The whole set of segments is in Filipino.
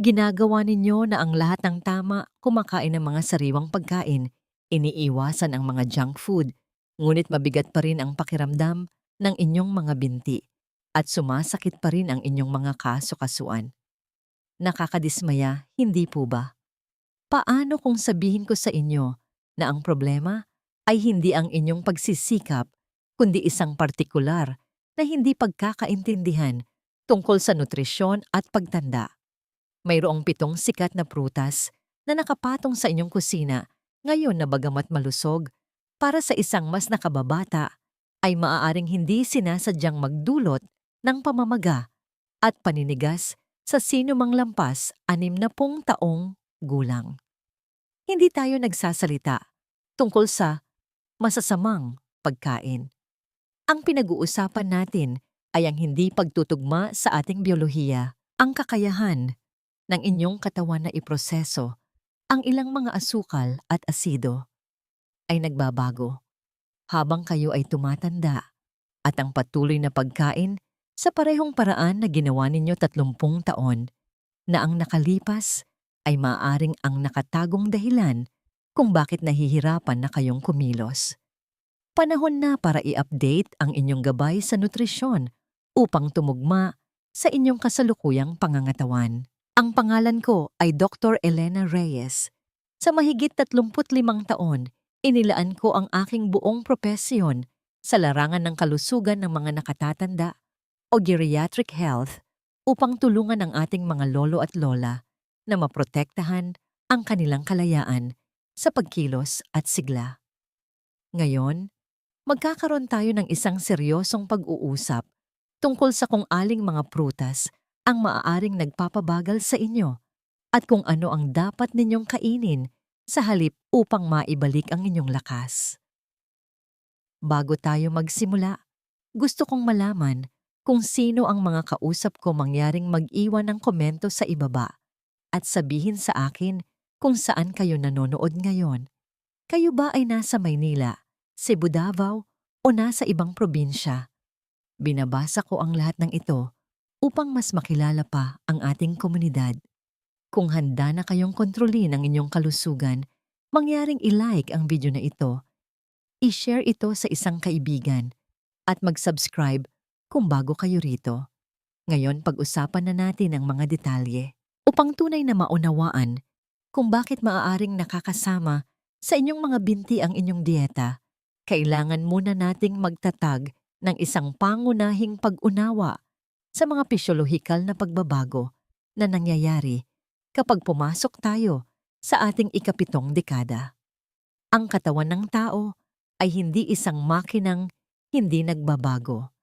Ginagawa ninyo na ang lahat ng tama, kumakain ng mga sariwang pagkain, iniiwasan ang mga junk food, ngunit mabigat pa rin ang pakiramdam ng inyong mga binti at sumasakit pa rin ang inyong mga kaso-kasuan. Nakakadismaya, hindi po ba? Paano kung sabihin ko sa inyo na ang problema ay hindi ang inyong pagsisikap, kundi isang partikular na hindi pagkakaintindihan tungkol sa nutrisyon at pagtanda? Mayroong 7 sikat na prutas na nakapatong sa inyong kusina ngayon na bagamat malusog, para sa isang mas nakababata ay maaaring hindi sinasadyang magdulot ng pamamaga at paninigas sa sino mang lampas 60 taong gulang. Hindi tayo nagsasalita tungkol sa masasamang pagkain. Ang pinag-uusapan natin ay ang hindi pagtutugma sa ating biyolohiya, ang kakayahan ng inyong katawan na iproseso ang ilang mga asukal at asido ay nagbabago habang kayo ay tumatanda at ang patuloy na pagkain sa parehong paraan na ginawa ninyo 30 taon na ang nakalipas ay maaaring ang nakatagong dahilan kung bakit nahihirapan na kayong kumilos. Panahon na para i-update ang inyong gabay sa nutrisyon upang tumugma sa inyong kasalukuyang pangangatawan. Ang pangalan ko ay Dr. Elena Reyes. Sa mahigit 35 taon, inilaan ko ang aking buong propesyon sa larangan ng kalusugan ng mga nakatatanda o geriatric health upang tulungan ang ating mga lolo at lola na maprotektahan ang kanilang kalayaan sa pagkilos at sigla. Ngayon, magkakaroon tayo ng isang seryosong pag-uusap tungkol sa kung aling mga prutas ang maaaring nagpapabagal sa inyo at kung ano ang dapat ninyong kainin sa halip upang maibalik ang inyong lakas. Bago tayo magsimula, gusto kong malaman kung sino ang mga kausap ko mangyaring mag-iwan ng komento sa ibaba at sabihin sa akin kung saan kayo nanonood ngayon. Kayo ba ay nasa Maynila, Cebu, Davao o nasa ibang probinsya? Binabasa ko ang lahat ng ito upang mas makilala pa ang ating komunidad. Kung handa na kayong kontrolin ang inyong kalusugan, mangyaring i-like ang video na ito, i-share ito sa isang kaibigan, at mag-subscribe kung bago kayo rito. Ngayon pag-usapan na natin ang mga detalye upang tunay na maunawaan kung bakit maaaring nakakasama sa inyong mga binti ang inyong dieta. Kailangan muna nating magtatag ng isang pangunahing pag-unawa sa mga pisyolohikal na pagbabago na nangyayari kapag pumasok tayo sa ating ika-7 dekada. Ang katawan ng tao ay hindi isang makinang hindi nagbabago.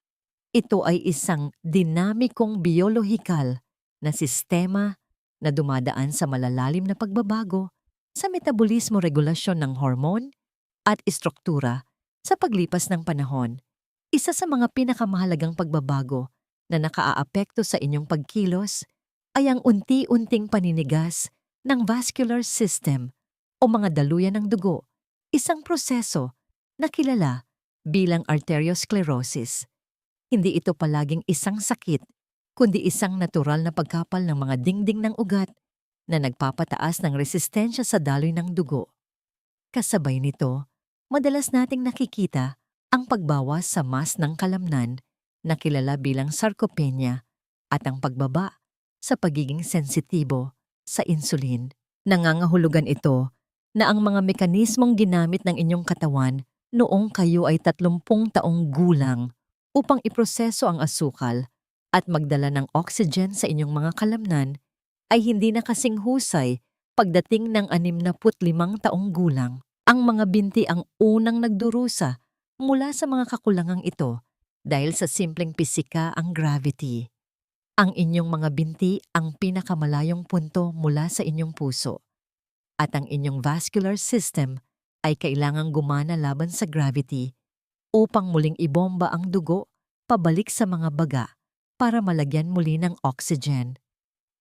Ito ay isang dinamikong biolohikal na sistema na dumadaan sa malalalim na pagbabago sa metabolismo, regulasyon ng hormone at istruktura sa paglipas ng panahon. Isa sa mga pinakamahalagang pagbabago na nakaaapekto sa inyong pagkilos ay ang unti-unting paninigas ng vascular system o mga daluyan ng dugo, isang proseso na kilala bilang arteriosclerosis. Hindi ito palaging isang sakit, kundi isang natural na pagkapal ng mga dingding ng ugat na nagpapataas ng resistensya sa daloy ng dugo. Kasabay nito, madalas nating nakikita ang pagbawas sa mas ng kalamnan na kilala bilang sarcopenia at ang pagbaba sa pagiging sensitibo sa insulin. Nangangahulugan ito na ang mga mekanismong ginamit ng inyong katawan noong kayo ay 30 taong gulang upang iproseso ang asukal at magdala ng oxygen sa inyong mga kalamnan ay hindi na kasing husay pagdating ng 65 taong gulang. Ang mga binti ang unang nagdurusa mula sa mga kakulangang ito dahil sa simpleng pisika ang gravity. Ang inyong mga binti ang pinakamalayong punto mula sa inyong puso at ang inyong vascular system ay kailangang gumana laban sa gravity upang muling ibomba ang dugo pabalik sa mga baga para malagyan muli ng oxygen.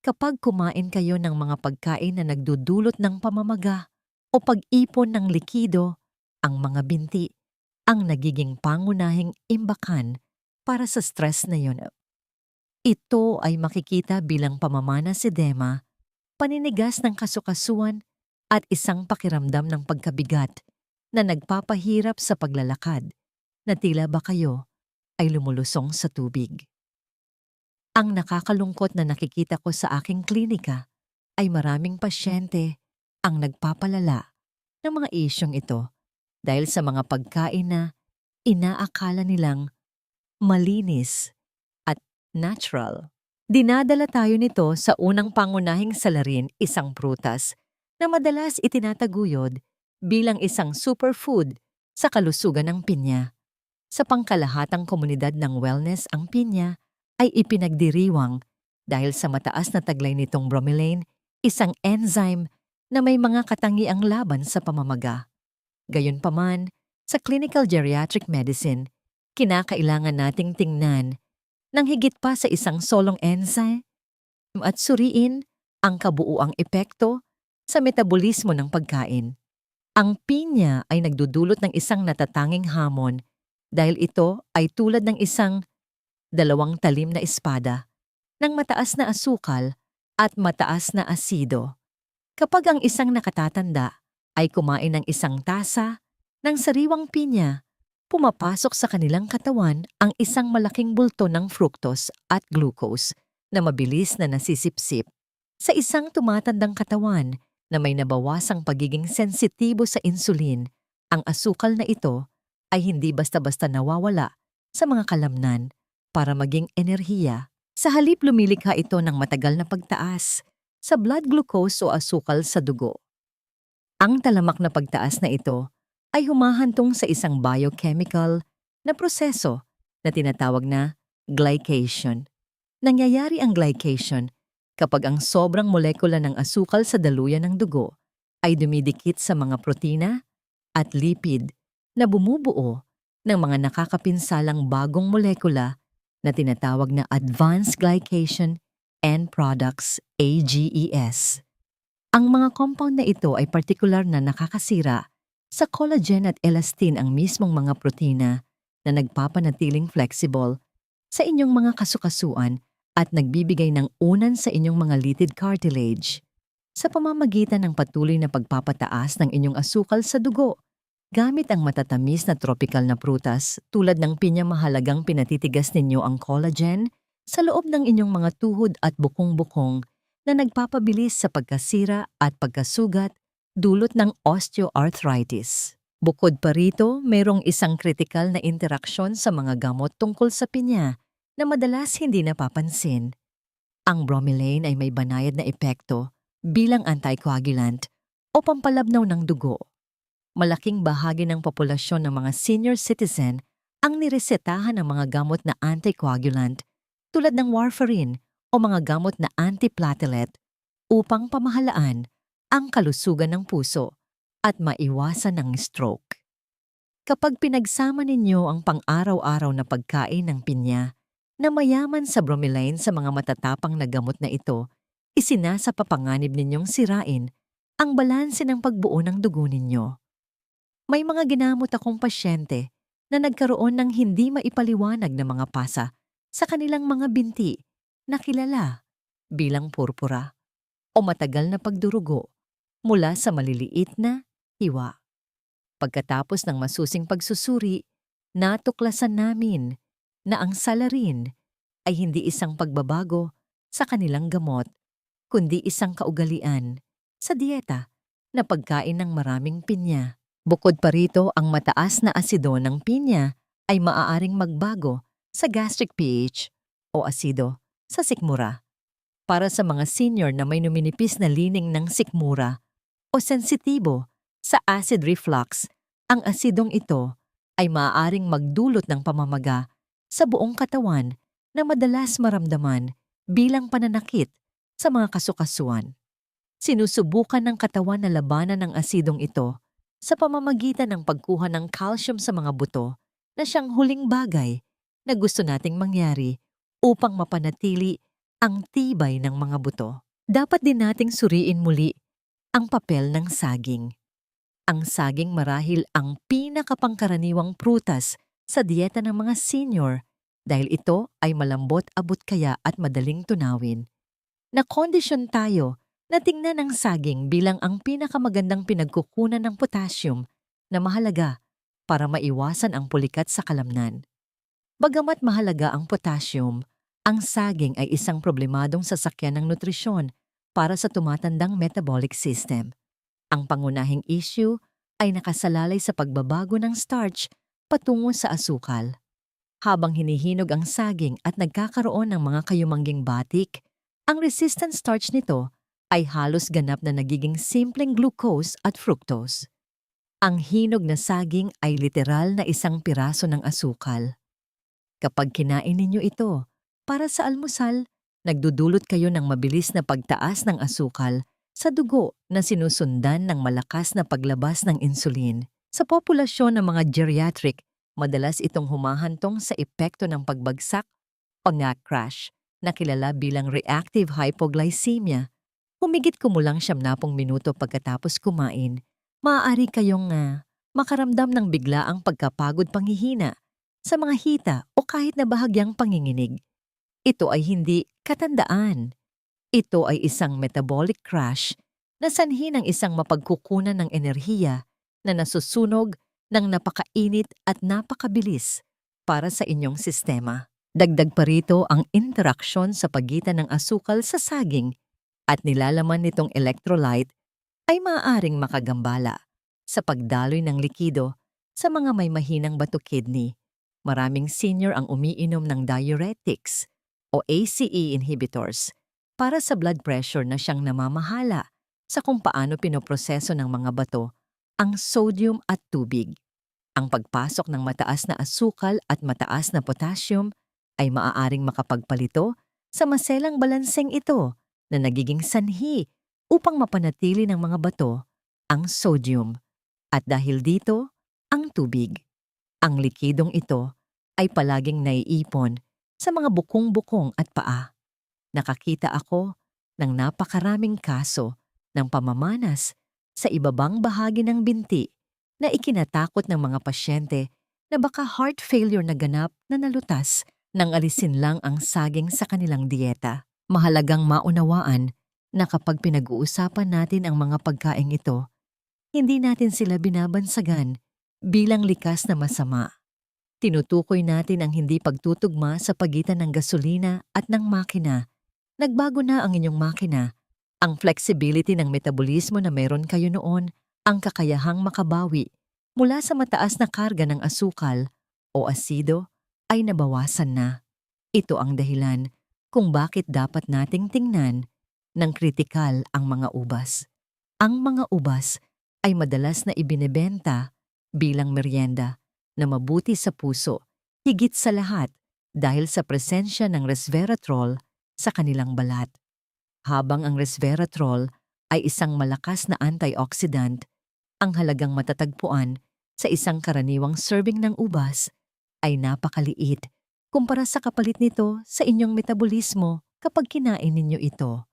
Kapag kumain kayo ng mga pagkain na nagdudulot ng pamamaga o pag-ipon ng likido, ang mga binti ang nagiging pangunahing imbakan para sa stress na yun. Ito ay makikita bilang pamamana sa edema, paninigas ng kasukasuan at isang pakiramdam ng pagkabigat na nagpapahirap sa paglalakad na tila ba kayo ay lumulusong sa tubig. Ang nakakalungkot na nakikita ko sa aking klinika ay maraming pasyente ang nagpapalala ng mga isyong ito dahil sa mga pagkain na inaakala nilang malinis at natural. Dinadala tayo nito sa unang pangunahing salarin, isang prutas na madalas itinataguyod bilang isang superfood sa kalusugan ng pinya. Sa pangkalahatang komunidad ng wellness, ang pinya ay ipinagdiriwang dahil sa mataas na taglay nitong bromelain, isang enzyme na may mga katangiang laban sa pamamaga. Gayunpaman, sa clinical geriatric medicine, kinakailangan nating tingnan ng higit pa sa isang solong enzyme at suriin ang kabuuang epekto sa metabolismo ng pagkain. Ang pinya ay nagdudulot ng isang natatanging hamon dahil ito ay tulad ng isang dalawang talim na espada ng mataas na asukal at mataas na asido. Kapag ang isang nakatatanda ay kumain ng isang tasa ng sariwang pinya, pumapasok sa kanilang katawan ang isang malaking bulto ng fructose at glucose na mabilis na nasisipsip. Sa isang tumatandang katawan na may nabawasang pagiging sensitibo sa insulin, ang asukal na ito ay hindi basta-basta nawawala sa mga kalamnan para maging enerhiya. Sa halip lumilikha ito ng matagal na pagtaas sa blood glucose o asukal sa dugo. Ang talamak na pagtaas na ito ay humahantong sa isang biochemical na proseso na tinatawag na glycation. Nangyayari ang glycation kapag ang sobrang molekula ng asukal sa daluyan ng dugo ay dumidikit sa mga protina at lipid na bumubuo ng mga nakakapinsalang bagong molekula na tinatawag na Advanced Glycation End Products, AGEs. Ang mga compound na ito ay partikular na nakakasira sa collagen at elastin, ang mismong mga protina na nagpapanatiling flexible sa inyong mga kasukasuan at nagbibigay ng unan sa inyong mga litid cartilage sa pamamagitan ng patuloy na pagpapataas ng inyong asukal sa dugo. Gamit ang matatamis na tropical na prutas tulad ng pinya, mahalagang pinatitigas ninyo ang collagen sa loob ng inyong mga tuhod at bukong-bukong na nagpapabilis sa pagkasira at pagkasugat dulot ng osteoarthritis. Bukod pa rito, mayroong isang kritikal na interaksyon sa mga gamot tungkol sa pinya na madalas hindi napapansin. Ang bromelain ay may banayad na epekto bilang anticoagulant o pampalabnaw ng dugo. Malaking bahagi ng populasyon ng mga senior citizen ang niresetahan ng mga gamot na anticoagulant tulad ng warfarin o mga gamot na antiplatelet upang pamahalaan ang kalusugan ng puso at maiwasan ang stroke. Kapag pinagsama ninyo ang pang-araw-araw na pagkain ng pinya na mayaman sa bromelain sa mga matatapang na gamot na ito, isinasapapanganib ninyong sirain ang balanse ng pagbuo ng dugo ninyo. May mga ginamot akong pasyente na nagkaroon ng hindi maipaliwanag na mga pasa sa kanilang mga binti na kilala bilang purpura o matagal na pagdurugo mula sa maliliit na hiwa. Pagkatapos ng masusing pagsusuri, natuklasan namin na ang salarin ay hindi isang pagbabago sa kanilang gamot, kundi isang kaugalian sa dieta na pagkain ng maraming pinya. Bukod pa rito, ang mataas na asido ng pinya ay maaaring magbago sa gastric pH o asido sa sikmura. Para sa mga senior na may numinipis na lining ng sikmura o sensitibo sa acid reflux, ang asidong ito ay maaaring magdulot ng pamamaga sa buong katawan na madalas maramdaman bilang pananakit sa mga kasukasuan. Sinusubukan ng katawan na labanan ang asidong ito sa pamamagitan ng pagkuha ng calcium sa mga buto na siyang huling bagay na gusto nating mangyari upang mapanatili ang tibay ng mga buto. Dapat din nating suriin muli ang papel ng saging. Ang saging marahil ang pinakapangkaraniwang prutas sa dieta ng mga senior dahil ito ay malambot abot kaya at madaling tunawin. Nakondisyon tayo Natingnan ang saging bilang ang pinakamagandang pinagkukunan ng potassium na mahalaga para maiwasan ang pulikat sa kalamnan. Bagamat mahalaga ang potassium, ang saging ay isang problemadong sasakyan ng nutrisyon para sa tumatandang metabolic system. Ang pangunahing issue ay nakasalalay sa pagbabago ng starch patungo sa asukal. Habang hinihinog ang saging at nagkakaroon ng mga kayumangging batik, ang resistant starch nito ay halos ganap na nagiging simpleng glucose at fructose. Ang hinog na saging ay literal na isang piraso ng asukal. Kapag kinain ninyo ito, para sa almusal, nagdudulot kayo ng mabilis na pagtaas ng asukal sa dugo na sinusundan ng malakas na paglabas ng insulin. Sa populasyon ng mga geriatric, madalas itong humahantong sa epekto ng pagbagsak o nga crash na kilala bilang reactive hypoglycemia. Humigit kumulang 70 minuto pagkatapos kumain, maaari kayong makaramdam ng biglaang pagkapagod panghihina sa mga hita o kahit na bahagyang panginginig. Ito ay hindi katandaan. Ito ay isang metabolic crash na sanhi ng isang mapagkukunan ng enerhiya na nasusunog ng napakainit at napakabilis para sa inyong sistema. Dagdag pa rito ang interaksyon sa pagitan ng asukal sa saging at nilalaman nitong electrolyte ay maaaring makagambala sa pagdaloy ng likido sa mga may mahinang bato-kidney. Maraming senior ang umiinom ng diuretics o ACE inhibitors para sa blood pressure na siyang namamahala sa kung paano pinoproseso ng mga bato ang sodium at tubig. Ang pagpasok ng mataas na asukal at mataas na potassium ay maaaring makapagpalito sa maselang balanseng ito na nagiging sanhi upang mapanatili ng mga bato ang sodium at dahil dito ang tubig. Ang likidong ito ay palaging naiipon sa mga bukong-bukong at paa. Nakakita ako ng napakaraming kaso ng pamamanas sa ibabang bahagi ng binti na ikinatakot ng mga pasyente na baka heart failure na ganap na nalutas nang alisin lang ang saging sa kanilang dieta. Mahalagang maunawaan na kapag pinag-uusapan natin ang mga pagkaing ito, hindi natin sila binabansagan bilang likas na masama. Tinutukoy natin ang hindi pagtutugma sa pagitan ng gasolina at ng makina. Nagbago na ang inyong makina. Ang flexibility ng metabolismo na meron kayo noon, ang kakayahang makabawi mula sa mataas na karga ng asukal o asido ay nabawasan na. Ito ang dahilan kung bakit dapat nating tingnan ng kritikal ang mga ubas. Ang mga ubas ay madalas na ibinebenta bilang merienda na mabuti sa puso, higit sa lahat dahil sa presensya ng resveratrol sa kanilang balat. Habang ang resveratrol ay isang malakas na antioxidant, ang halagang matatagpuan sa isang karaniwang serving ng ubas ay napakaliit kumpara sa kapalit nito sa inyong metabolismo kapag kinain ninyo ito.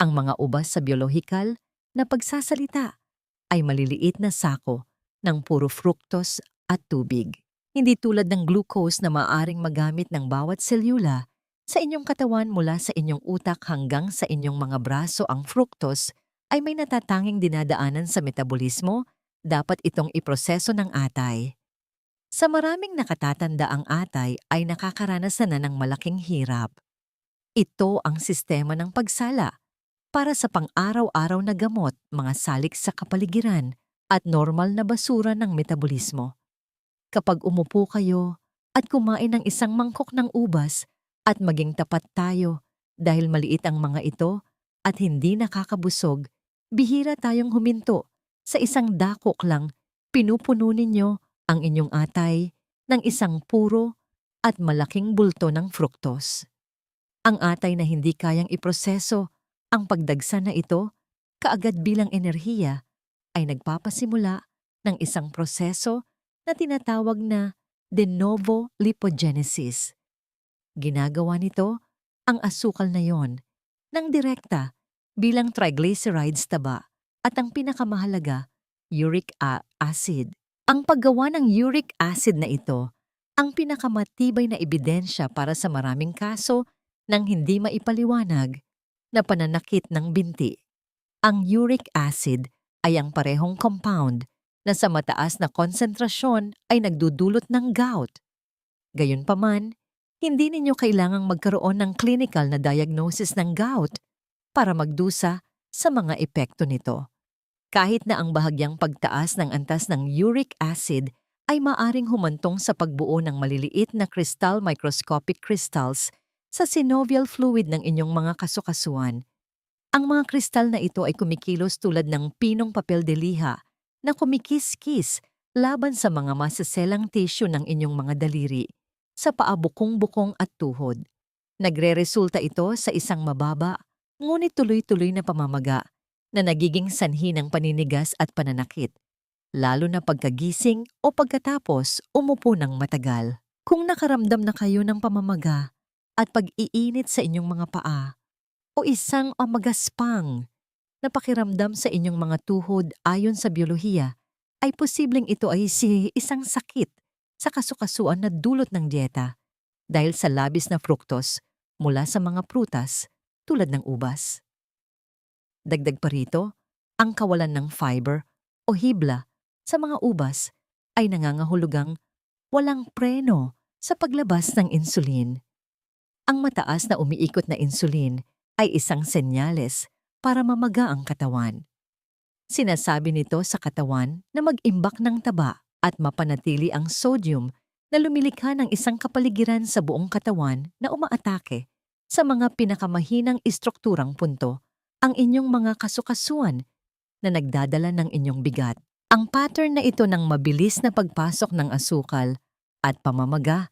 Ang mga ubas sa biolohikal na pagsasalita ay maliliit na sako ng puro fructose at tubig. Hindi tulad ng glucose na maaaring magamit ng bawat selula sa inyong katawan mula sa inyong utak hanggang sa inyong mga braso. Ang fructose ay may natatanging dinadaanan sa metabolismo, dapat itong iproseso ng atay. Sa maraming nakatatanda ang atay ay nakakaranas na ng malaking hirap. Ito ang sistema ng pagsala para sa pang-araw-araw na gamot, mga salik sa kapaligiran at normal na basura ng metabolismo. Kapag umupo kayo at kumain ng isang mangkok ng ubas at maging tapat tayo dahil maliit ang mga ito at hindi nakakabusog, bihira tayong huminto sa isang dakok lang, pinupuno ninyo ang inyong atay ng isang puro at malaking bulto ng fructose. Ang atay na hindi kayang iproseso ang pagdagsa na ito kaagad bilang enerhiya ay nagpapasimula ng isang proseso na tinatawag na de novo lipogenesis. Ginagawa nito ang asukal na yon ng direkta bilang triglycerides taba at ang pinakamahalaga, uric acid. Ang paggawa ng uric acid na ito ang pinakamatibay na ebidensya para sa maraming kaso ng hindi maipaliwanag na pananakit ng binti. Ang uric acid ay ang parehong compound na sa mataas na konsentrasyon ay nagdudulot ng gout. Gayunpaman, hindi ninyo kailangang magkaroon ng clinical na diagnosis ng gout para magdusa sa mga epekto nito. Kahit na ang bahagyang pagtaas ng antas ng uric acid ay maaring humantong sa pagbuo ng maliliit na crystal microscopic crystals sa synovial fluid ng inyong mga kasukasuan. Ang mga kristal na ito ay kumikilos tulad ng pinong papel de liha na kumikis-kis laban sa mga masaselang tissue ng inyong mga daliri sa paa, bukong-bukong at tuhod. Nagre-resulta ito sa isang mababa ngunit tuloy-tuloy na pamamaga na nagiging sanhi ng paninigas at pananakit, lalo na pagkagising o pagkatapos umupo ng matagal. Kung nakaramdam na kayo ng pamamaga at pag-iinit sa inyong mga paa o isang magaspang na pakiramdam sa inyong mga tuhod ayon sa biolohiya, ay posibleng ito ay isang sakit sa kasukasuan na dulot ng dieta dahil sa labis na fructose mula sa mga prutas tulad ng ubas. Dagdag pa rito, ang kawalan ng fiber o hibla sa mga ubas ay nangangahulugang walang preno sa paglabas ng insulin. Ang mataas na umiikot na insulin ay isang senyales para mamaga ang katawan. Sinasabi nito sa katawan na mag-imbak ng taba at mapanatili ang sodium na lumilikha ng isang kapaligiran sa buong katawan na umaatake sa mga pinakamahinang istrukturang punto, ang inyong mga kasukasuan na nagdadala ng inyong bigat. Ang pattern na ito ng mabilis na pagpasok ng asukal at pamamaga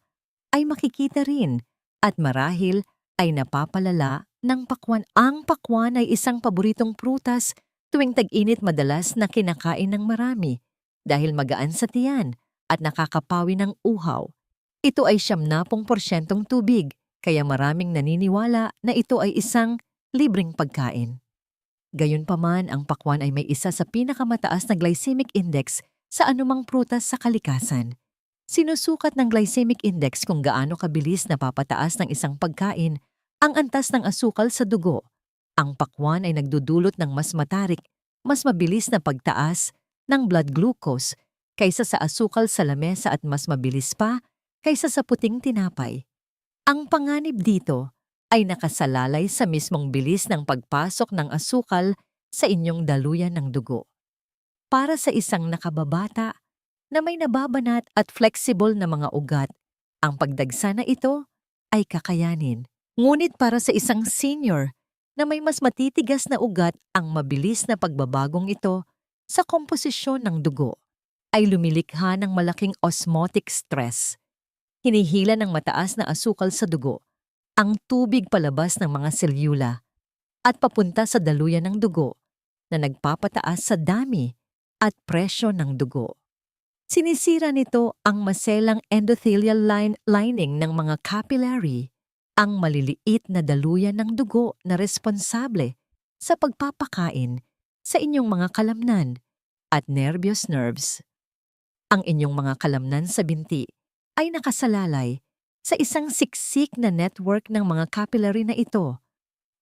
ay makikita rin at marahil ay napapalala ng pakwan. Ang pakwan ay isang paboritong prutas tuwing tag-init, madalas na kinakain ng marami dahil magaan sa tiyan at nakakapawi ng uhaw. Ito ay 70% tubig, kaya maraming naniniwala na ito ay isang libreng pagkain. Gayunpaman, ang pakwan ay may isa sa pinakamataas na glycemic index sa anumang prutas sa kalikasan. Sinusukat ng glycemic index kung gaano kabilis napapataas ng isang pagkain ang antas ng asukal sa dugo. Ang pakwan ay nagdudulot ng mas matarik, mas mabilis na pagtaas ng blood glucose kaysa sa asukal sa lamesa at mas mabilis pa kaysa sa puting tinapay. Ang panganib dito ay nakasalalay sa mismong bilis ng pagpasok ng asukal sa inyong daluyan ng dugo. Para sa isang nakababata na may nababanat at flexible na mga ugat, ang pagdagsa na ito ay kakayanin. Ngunit para sa isang senior na may mas matitigas na ugat, ang mabilis na pagbabagong ito sa komposisyon ng dugo ay lumilikha ng malaking osmotic stress. Hinihila ng mataas na asukal sa dugo ang tubig palabas ng mga selyula at papunta sa daluyan ng dugo na nagpapataas sa dami at presyo ng dugo. Sinisira nito ang maselang endothelial lining ng mga capillary, ang maliliit na daluyan ng dugo na responsable sa pagpapakain sa inyong mga kalamnan at nervous nerves. Ang inyong mga kalamnan sa binti ay nakasalalay sa isang siksik na network ng mga capillary na ito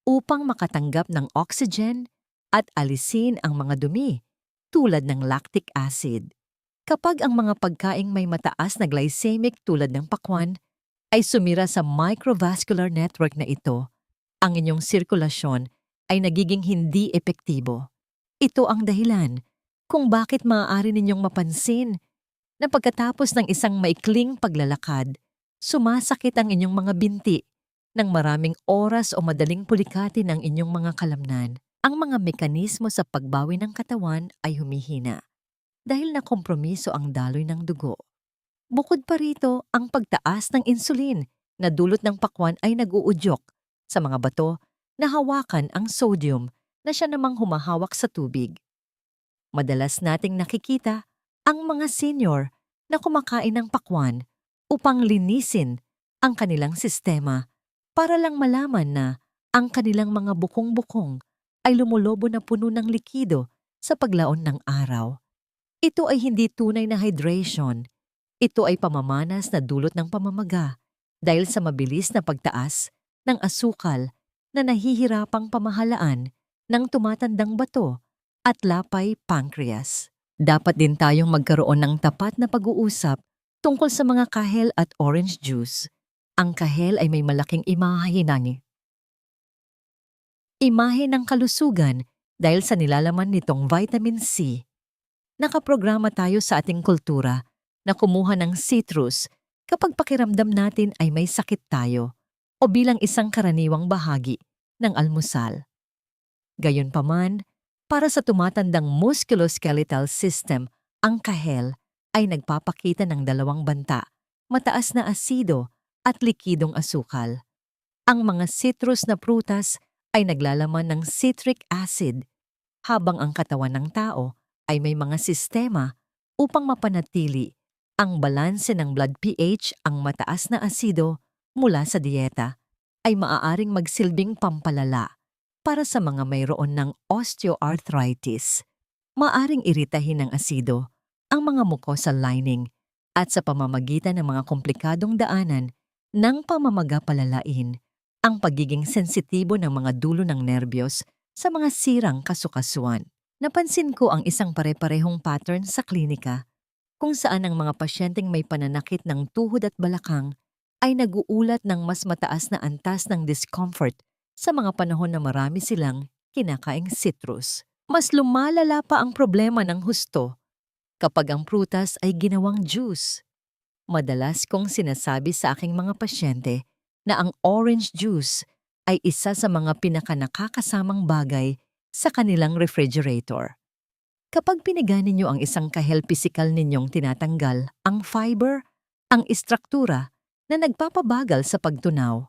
upang makatanggap ng oxygen at alisin ang mga dumi tulad ng lactic acid. Kapag ang mga pagkaing may mataas na glycemic tulad ng pakwan ay sumira sa microvascular network na ito, ang inyong sirkulasyon ay nagiging hindi epektibo. Ito ang dahilan kung bakit maaari ninyong mapansin na pagkatapos ng isang maikling paglalakad, sumasakit ang inyong mga binti ng maraming oras o madaling pulikatin ang inyong mga kalamnan. Ang mga mekanismo sa pagbawi ng katawan ay humihina dahil nakompromiso ang daloy ng dugo. Bukod pa rito, ang pagtaas ng insulin na dulot ng pakwan ay nag-uudyok sa mga bato na hawakan ang sodium na siya namang humahawak sa tubig. Madalas nating nakikita ang mga senior na kumakain ng pakwan upang linisin ang kanilang sistema para lang malaman na ang kanilang mga bukong-bukong ay lumulobo na puno ng likido sa paglaon ng araw. Ito ay hindi tunay na hydration. Ito ay pamamanas na dulot ng pamamaga dahil sa mabilis na pagtaas ng asukal na nahihirapang pamahalaan ng tumatandang bato at lapay pancreas. Dapat din tayong magkaroon ng tapat na pag-uusap tungkol sa mga kahel at orange juice. Ang kahel ay may malaking imahe ng kalusugan dahil sa nilalaman nitong vitamin C. Nakaprograma tayo sa ating kultura na kumuha ng citrus kapag pakiramdam natin ay may sakit tayo o bilang isang karaniwang bahagi ng almusal. Gayunpaman, para sa tumatandang musculoskeletal system, ang kahel ay nagpapakita ng dalawang banta, mataas na asido at likidong asukal. Ang mga citrus na prutas ay naglalaman ng citric acid, habang ang katawan ng tao ay may mga sistema upang mapanatili ang balanse ng blood pH. Ang mataas na asido mula sa dieta ay maaaring magsilbing pampalala para sa mga mayroon ng osteoarthritis. Maaring iritahin ng asido ang mga mucosal lining at sa pamamagitan ng mga komplikadong daanan ng pamamaga palalain ang pagiging sensitibo ng mga dulo ng nerbiyos sa mga sirang kasukasuan. Napansin ko ang isang pare-parehong pattern sa klinika kung saan ang mga pasyenteng may pananakit ng tuhod at balakang ay naguulat ng mas mataas na antas ng discomfort sa mga panahon na marami silang kinakaing citrus. Mas lumalala pa ang problema ng husto kapag ang prutas ay ginawang juice. Madalas kong sinasabi sa aking mga pasyente na ang orange juice ay isa sa mga pinakanakakasamang bagay sa kanilang refrigerator. Kapag piniga ninyo ang isang kahel, pisikal ninyong tinatanggal ang fiber, ang istruktura na nagpapabagal sa pagtunaw.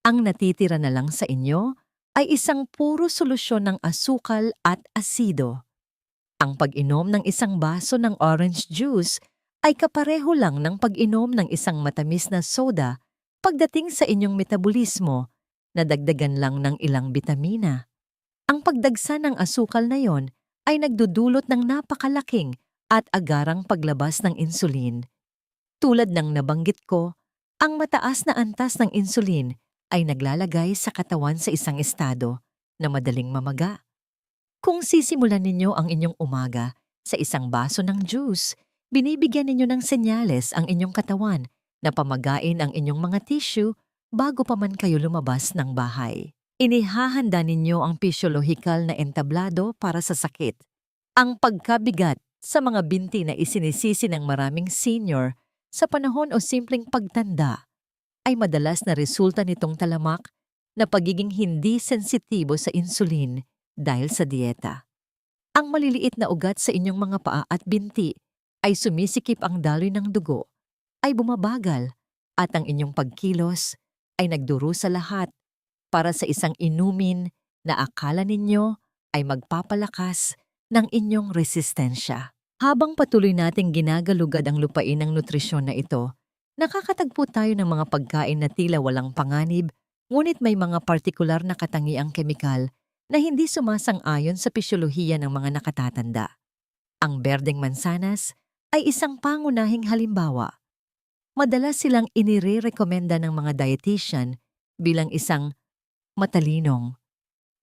Ang natitira na lang sa inyo ay isang puro solusyon ng asukal at asido. Ang pag-inom ng isang baso ng orange juice ay kapareho lang ng pag-inom ng isang matamis na soda pagdating sa inyong metabolismo na dagdagan lang ng ilang bitamina. Ang pagdagsa ng asukal na yon ay nagdudulot ng napakalaking at agarang paglabas ng insulin. Tulad ng nabanggit ko, ang mataas na antas ng insulin ay naglalagay sa katawan sa isang estado na madaling mamaga. Kung sisimulan ninyo ang inyong umaga sa isang baso ng juice, binibigyan ninyo ng senyales ang inyong katawan na pamagain ang inyong mga tissue bago pa man kayo lumabas ng bahay. Inihahanda ninyo ang pisyolohikal na entablado para sa sakit. Ang pagkabigat sa mga binti na isinisisi ng maraming senior sa panahon o simpleng pagtanda ay madalas na resulta nitong talamak na pagiging hindi sensitibo sa insulin dahil sa dieta. Ang maliliit na ugat sa inyong mga paa at binti ay sumisikip, ang daloy ng dugo ay bumabagal at ang inyong pagkilos ay nagdurusa lahat para sa isang inumin na akala ninyo ay magpapalakas ng inyong resistensya. Habang patuloy nating ginagalugad ang lupain ng nutrisyon na ito, nakakatagpo tayo ng mga pagkain na tila walang panganib, ngunit may mga partikular na katangiang kemikal na hindi sumasang-ayon sa pisyolohiya ng mga nakatatanda. Ang berdeng mansanas ay isang pangunahing halimbawa. Madalas silang inirerekomenda ng mga dietitian bilang isang matalinong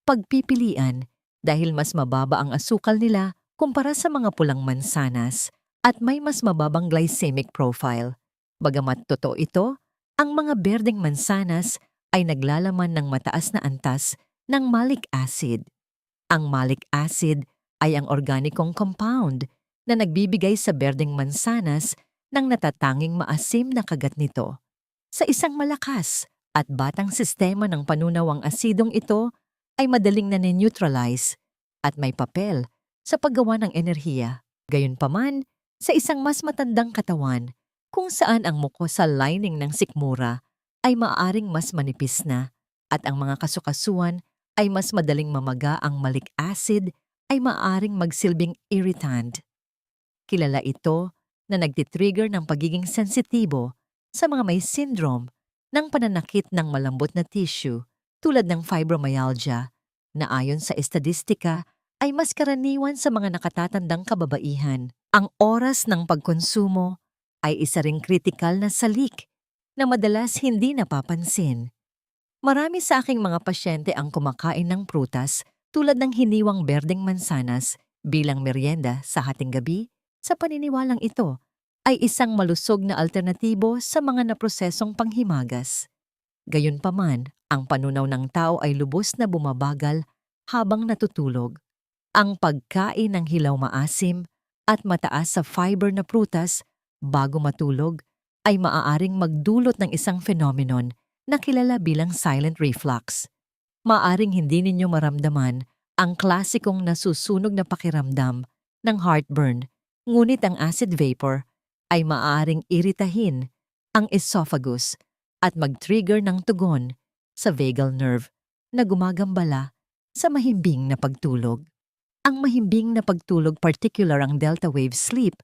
pagpipilian dahil mas mababa ang asukal nila kumpara sa mga pulang mansanas at may mas mababang glycemic profile. Bagamat totoo ito, ang mga berdeng mansanas ay naglalaman ng mataas na antas ng malic acid. Ang malic acid ay ang organikong compound na nagbibigay sa berdeng mansanas ng natatanging maasim na kagat nito. Sa isang malakas at batang sistema ng panunaw, ang asidong ito ay madaling nane-neutralize at may papel sa paggawa ng enerhiya. Gayunpaman, sa isang mas matandang katawan, kung saan ang mucosal lining ng sikmura ay maaaring mas manipis na at ang mga kasukasuan ay mas madaling mamaga, ang malic acid ay maaaring magsilbing irritant. Kilala ito na nagtitrigger ng pagiging sensitibo sa mga may syndrome ng pananakit ng malambot na tissue tulad ng fibromyalgia na ayon sa estadistika ay mas karaniwan sa mga nakatatandang kababaihan. Ang oras ng pagkonsumo ay isa ring kritikal na salik na madalas hindi napapansin. Marami sa aking mga pasyente ang kumakain ng prutas tulad ng hiniwang berdeng mansanas bilang merienda sa hating gabi, sa paniniwalang ito ay isang malusog na alternatibo sa mga naprosesong panghimagas. Gayunpaman, ang panunaw ng tao ay lubos na bumabagal habang natutulog. Ang pagkain ng hilaw maasim at mataas sa fiber na prutas bago matulog ay maaaring magdulot ng isang phenomenon na kilala bilang silent reflux. Maaring hindi ninyo maramdaman ang klasikong nasusunog na pakiramdam ng heartburn, ngunit ang acid vapor ay maaaring iritahin ang esophagus at mag-trigger ng tugon sa vagal nerve na gumagambala sa mahimbing na pagtulog. Ang mahimbing na pagtulog, particular ang delta wave sleep,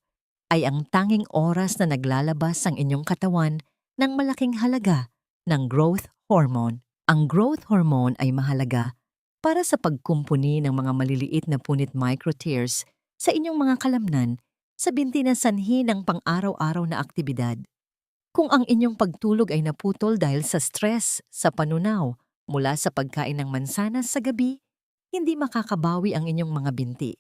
ay ang tanging oras na naglalabas ang inyong katawan ng malaking halaga ng growth hormone. Ang growth hormone ay mahalaga para sa pagkumpuni ng mga maliliit na punit microtears sa inyong mga kalamnan sa binti na sanhi ng pang-araw-araw na aktibidad. Kung ang inyong pagtulog ay naputol dahil sa stress, sa panunaw, mula sa pagkain ng mansanas sa gabi, hindi makakabawi ang inyong mga binti.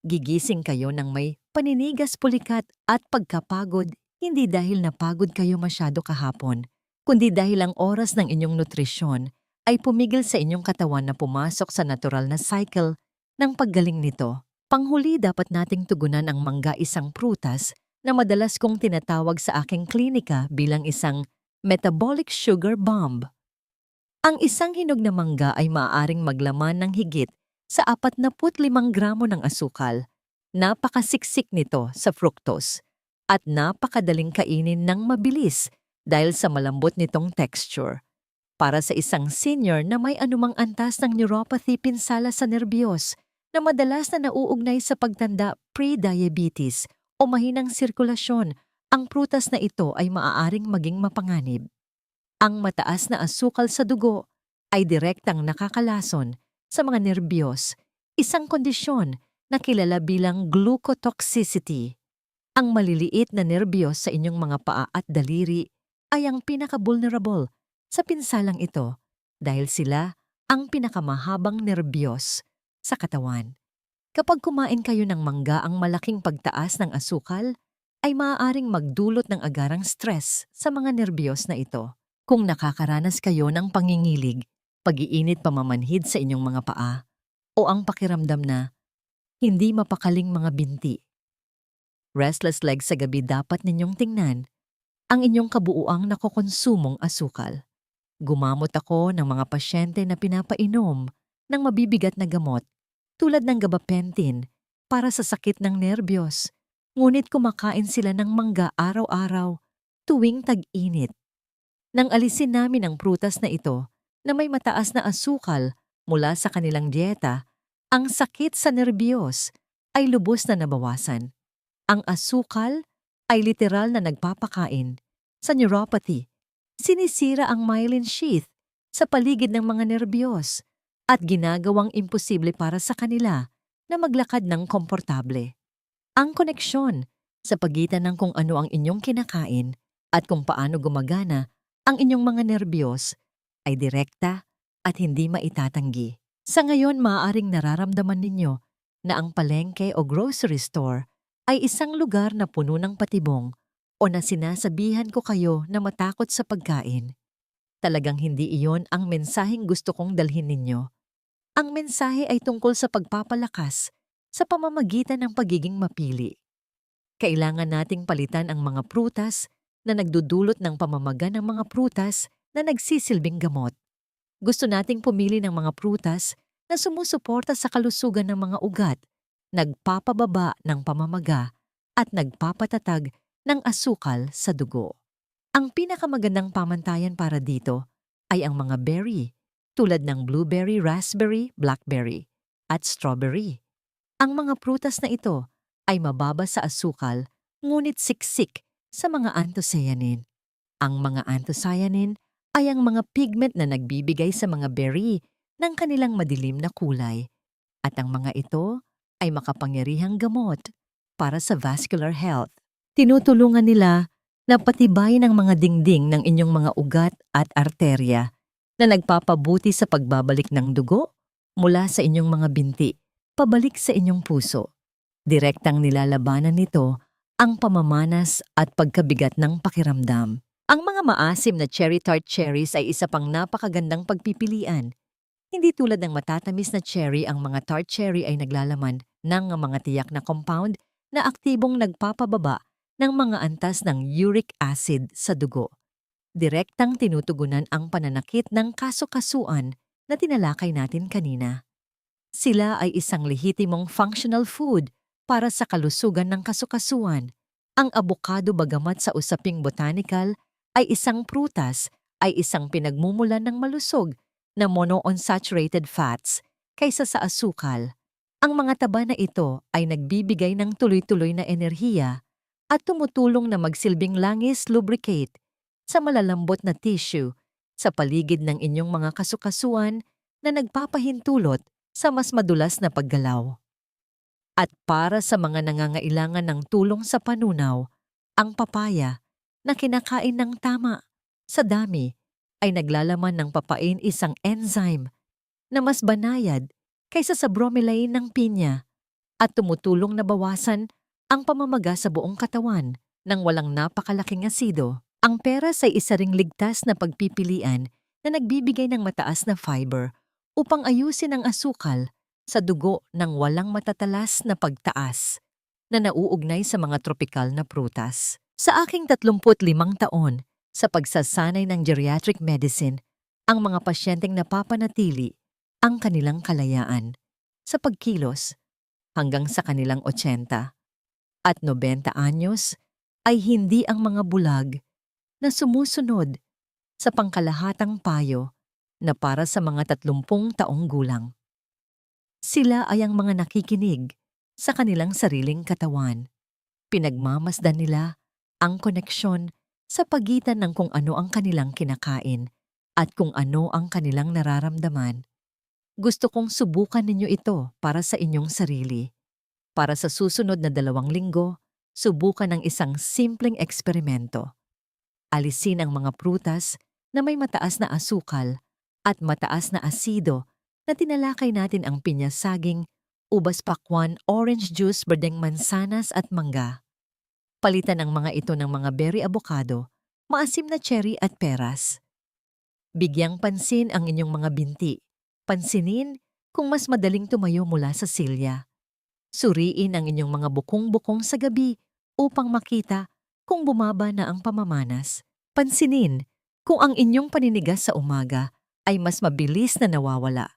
Gigising kayo ng may paninigas pulikat at pagkapagod, hindi dahil napagod kayo masyado kahapon, kundi dahil ang oras ng inyong nutrisyon ay pumigil sa inyong katawan na pumasok sa natural na cycle ng paggaling nito. Panghuli, dapat nating tugunan ang mangga, isang prutas na madalas kong tinatawag sa aking klinika bilang isang metabolic sugar bomb. Ang isang hinog na mangga ay maaaring maglaman ng higit sa 45 gramo ng asukal. Napakasiksik nito sa fructose at napakadaling kainin ng mabilis dahil sa malambot nitong texture. Para sa isang senior na may anumang antas ng neuropathy, pinsala sa nerbiyos na madalas na nauugnay sa pagtanda, pre-diabetes o mahinang sirkulasyon, ang prutas na ito ay maaaring maging mapanganib. Ang mataas na asukal sa dugo ay direktang nakakalason sa mga nerbiyos, isang kondisyon na kilala bilang glucotoxicity. Ang maliliit na nerbiyos sa inyong mga paa at daliri ay ang pinaka-vulnerable sa pinsalang ito dahil sila ang pinakamahabang nerbiyos sa katawan. Kapag kumain kayo ng mangga, ang malaking pagtaas ng asukal ay maaaring magdulot ng agarang stress sa mga nerbiyos na ito. Kung nakakaranas kayo ng pangingilig, pag-iinit, pamamanhid sa inyong mga paa, o ang pakiramdam na hindi mapakaling mga binti, restless legs sa gabi, dapat ninyong tingnan ang inyong kabuuang nakokonsumong asukal. Gumamot ako ng mga pasyente na pinapainom ng mabibigat na gamot tulad ng gabapentin para sa sakit ng nerbiyos, ngunit kumakain sila ng mangga araw-araw tuwing tag-init. Nang alisin namin ang prutas na ito na may mataas na asukal mula sa kanilang dieta, ang sakit sa nerbiyos ay lubos na nabawasan. Ang asukal ay literal na nagpapakain sa neuropathy. Sinisira ang myelin sheath sa paligid ng mga nerbiyos at ginagawang imposible para sa kanila na maglakad ng komportable. Ang koneksyon sa pagitan ng kung ano ang inyong kinakain at kung paano gumagana ang inyong mga nerbiyos ay direkta at hindi maitatanggi. Sa ngayon, maaaring nararamdaman ninyo na ang palengke o grocery store ay isang lugar na puno ng patibong o na sinasabihan ko kayo na matakot sa pagkain. Talagang hindi iyon ang mensaheng gusto kong dalhin ninyo. Ang mensahe ay tungkol sa pagpapalakas sa pamamagitan ng pagiging mapili. Kailangan nating palitan ang mga prutas na nagdudulot ng pamamaga ng mga prutas na nagsisilbing gamot. Gusto nating pumili ng mga prutas na sumusuporta sa kalusugan ng mga ugat, nagpapababa ng pamamaga at nagpapatatag ng asukal sa dugo. Ang pinakamagandang pamantayan para dito ay ang mga berry tulad ng blueberry, raspberry, blackberry at strawberry. Ang mga prutas na ito ay mababa sa asukal ngunit siksik sa mga anthocyanin. Ang mga anthocyanin ay ang mga pigment na nagbibigay sa mga berry ng kanilang madilim na kulay. At ang mga ito ay makapangyarihang gamot para sa vascular health. Tinutulungan nila na patibayin ang mga dingding ng inyong mga ugat at arterya na nagpapabuti sa pagbabalik ng dugo mula sa inyong mga binti, pabalik sa inyong puso. Direktang nilalabanan nito ang pamamanas at pagkabigat ng pakiramdam. Ang mga maasim na cherry tart cherries ay isa pang napakagandang pagpipilian. Hindi tulad ng matatamis na cherry, ang mga tart cherry ay naglalaman ng mga tiyak na compound na aktibong nagpapababa ng mga antas ng uric acid sa dugo. Direktang tinutugunan ang pananakit ng kasukasuan na tinalakay natin kanina. Sila ay isang lehitimong functional food para sa kalusugan ng kasukasuan. Ang abokado, bagamat sa usaping botanical ay isang prutas, ay isang pinagmumulan ng malusog na monounsaturated fats kaysa sa asukal. Ang mga taba na ito ay nagbibigay ng tuloy-tuloy na enerhiya at tumutulong na magsilbing langis lubricate sa malalambot na tissue sa paligid ng inyong mga kasukasuan na nagpapahintulot sa mas madulas na paggalaw. At para sa mga nangangailangan ng tulong sa panunaw, ang papaya na kinakain ng tama sa dami ay naglalaman ng papain, isang enzyme na mas banayad kaysa sa bromelain ng pinya at tumutulong na bawasan ang pamamaga sa buong katawan ng walang napakalaking asido. Ang peras ay isa ring ligtas na pagpipilian na nagbibigay ng mataas na fiber upang ayusin ang asukal sa dugo ng walang matatalas na pagtaas na nauugnay sa mga tropikal na prutas. Sa aking 35 taon sa pagsasanay ng geriatric medicine, ang mga pasyenteng napapanatili ang kanilang kalayaan sa pagkilos hanggang sa kanilang 80 at 90 anyos ay hindi ang mga bulag na sumusunod sa pangkalahatang payo na para sa mga 30 taong gulang. Sila ay ang mga nakikinig sa kanilang sariling katawan. Pinagmamasdan nila ang koneksyon sa pagitan ng kung ano ang kanilang kinakain at kung ano ang kanilang nararamdaman. Gusto kong subukan ninyo ito para sa inyong sarili. Para sa susunod na 2 linggo, subukan ang isang simpleng eksperimento. Alisin ang mga prutas na may mataas na asukal at mataas na asido na tinalakay natin, ang pinya, saging, ubas pakwan, orange juice, berdeng mansanas at mangga. Palitan ang mga ito ng mga berry avocado, maasim na cherry at peras. Bigyang pansin ang inyong mga binti. Pansinin kung mas madaling tumayo mula sa silya. Suriin ang inyong mga bukong-bukong sa gabi upang makita kung bumaba na ang pamamanas. Pansinin kung ang inyong paninigas sa umaga ay mas mabilis na nawawala.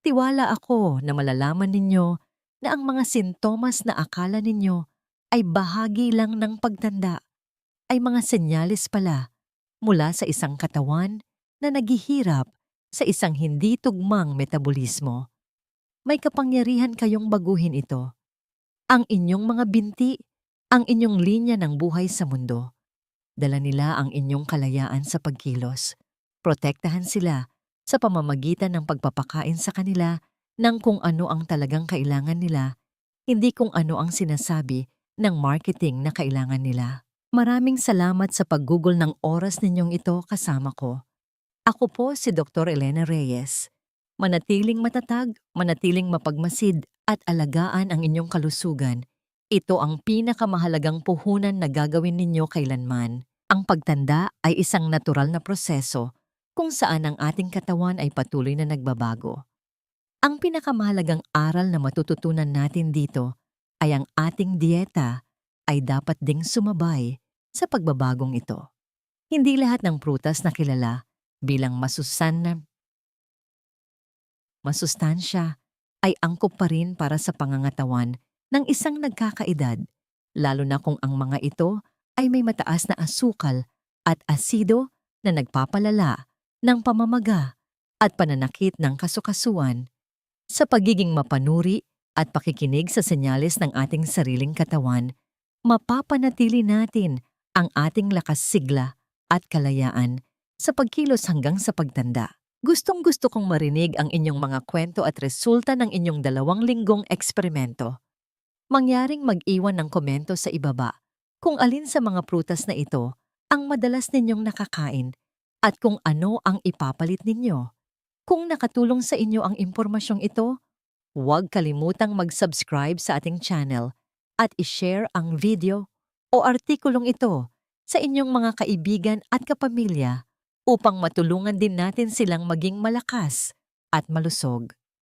Tiwala ako na malalaman ninyo na ang mga sintomas na akala ninyo ay bahagi lang ng pagtanda ay mga senyales pala mula sa isang katawan na naghihirap sa isang hindi tugmang metabolismo. May kapangyarihan kayong baguhin ito. Ang inyong mga binti, ang inyong linya ng buhay sa mundo. Dala nila ang inyong kalayaan sa pagkilos. Protektahan sila sa pamamagitan ng pagpapakain sa kanila ng kung ano ang talagang kailangan nila, hindi kung ano ang sinasabi ng marketing na kailangan nila. Maraming salamat sa paggugol ng oras ninyong ito kasama ko. Ako po si Dr. Elena Reyes. Manatiling matatag, manatiling mapagmasid at alagaan ang inyong kalusugan. Ito ang pinakamahalagang puhunan na gagawin ninyo kailanman. Ang pagtanda ay isang natural na proseso kung saan ang ating katawan ay patuloy na nagbabago. Ang pinakamahalagang aral na matututunan natin dito ay ang ating dieta ay dapat ding sumabay sa pagbabagong ito. Hindi lahat ng prutas na kilala bilang masustansya ay angkop pa rin para sa pangangatawan ng isang nagkakaedad, lalo na kung ang mga ito ay may mataas na asukal at asido na nagpapalala ng pamamaga at pananakit ng kasukasuan. Sa pagiging mapanuri at pakikinig sa senyales ng ating sariling katawan, mapapanatili natin ang ating lakas sigla at kalayaan sa pagkilos hanggang sa pagtanda. Gustong-gusto kong marinig ang inyong mga kwento at resulta ng inyong 2 linggong eksperimento. Mangyaring mag-iwan ng komento sa ibaba kung alin sa mga prutas na ito ang madalas ninyong nakakain at kung ano ang ipapalit ninyo. Kung nakatulong sa inyo ang impormasyong ito, huwag kalimutang mag-subscribe sa ating channel at i-share ang video o artikulong ito sa inyong mga kaibigan at kapamilya upang matulungan din natin silang maging malakas at malusog.